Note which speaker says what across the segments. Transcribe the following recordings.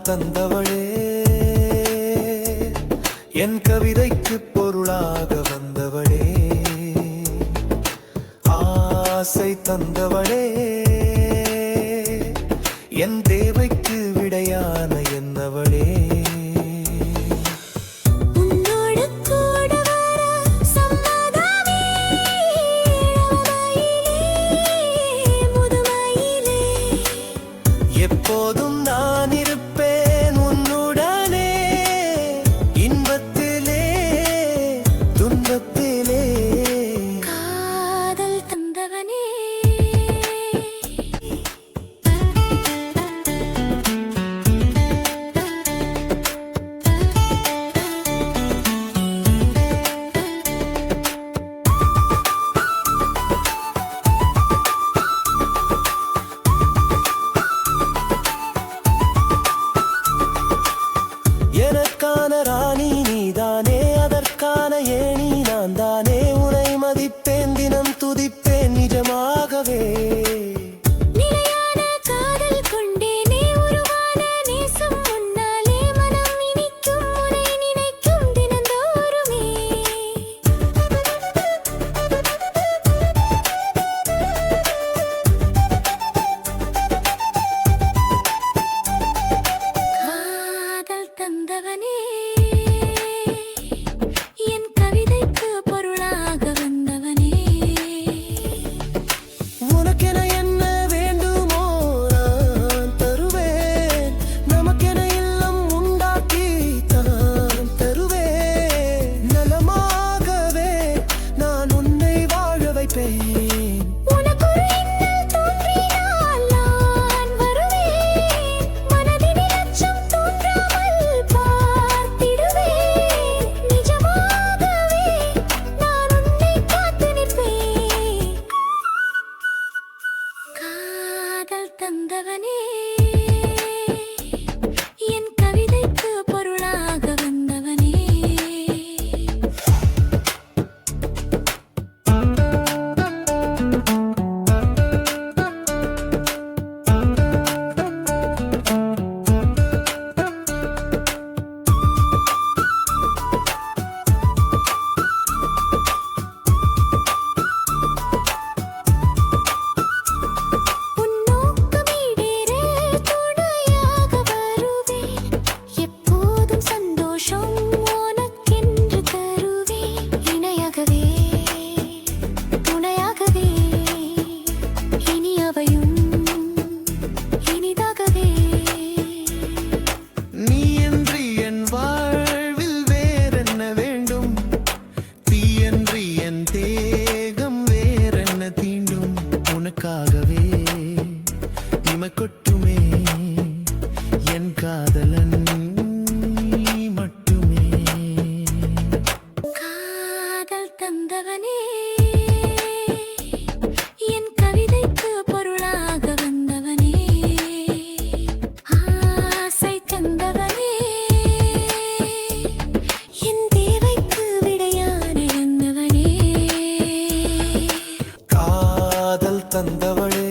Speaker 1: தந்தவளே என் கவிதைக்கு பொருளாக வந்தவளே ஆசை தந்தவளே என் தேவைக்கு விடையான என்னவளே எப்போதும் நான் இருப்பேன் உன்னுடனே இன்பத்திலே துன்பத்திலே
Speaker 2: காதல் தந்தவனே
Speaker 1: எனக்கான ராணி நீதானே அதற்கான ஏணி நான் தானே உன்னை மதிப்பேன் தினம் துதிப்பேன் நிஜமாகவே
Speaker 2: நிலையான காதல் கொண்டேனே உருவான நேசம் முன்னாலே மனம் இனிக்கும் உன்னை நினைக்கும் தினந்தோறுமே காதல் தந்தவனே என் கவிதைக்கு பொருளாக வந்தவனே
Speaker 1: உனக்கென என்ன வேண்டுமோ நான் தருவேன் நமக்கென இல்லம் உண்டாக்கி தான் தருவேன் நலமாகவே நான் உன்னை வாழ வைப்பேன்
Speaker 2: உனக்கொரு இன்னல் தோன்றினால் நான் வருவேன் மனதினில் அச்சம் தோன்றாமல் பார்த்திடுவேன் நிஜமாகவே நான் உன்னை காத்து நிற்பேன் காதல் தந்தவனே என் கவிதைக்கு பொருளாக வந்தவனே உன்னோக்கமிடேற துணையாக வருவேன் எப்போதும் சந்தோஷம் உனக்கென்று தருவேன் இணையாகவே துணையாகவே இனியவையும் இனிதாகவே
Speaker 1: நீ என்று என் வாழ்வில் வேறென்ன வேண்டும் தீயன்றி என் தேகம் வேறென்ன தீண்டும் உனக்காகவே இமை கொட்டுமே என் காதலன் நீ மட்டுமே
Speaker 2: காதல் தந்தவனே என் கவிதைக்கு பொருளாக வந்தவனே ஆசை தந்தவனே என் தேவைக்கு விடையான என்னவனே
Speaker 1: காதல் தந்தவளே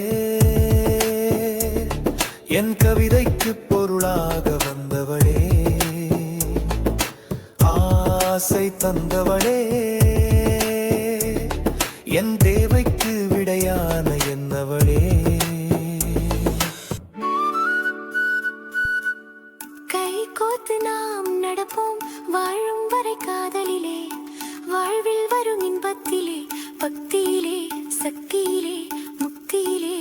Speaker 1: என் கவிதைக்கு பொருளாக வந்தவளே ஆசை தந்தவளே என் தேவைக்கு விடையான என்னவளே
Speaker 2: கை கோத்து நாம் நடப்போம் வாழும் வரை காதலிலே வாழ்வில் வரும் இன்பத்திலே பக்தியிலே சக்தியிலே முக்தியிலே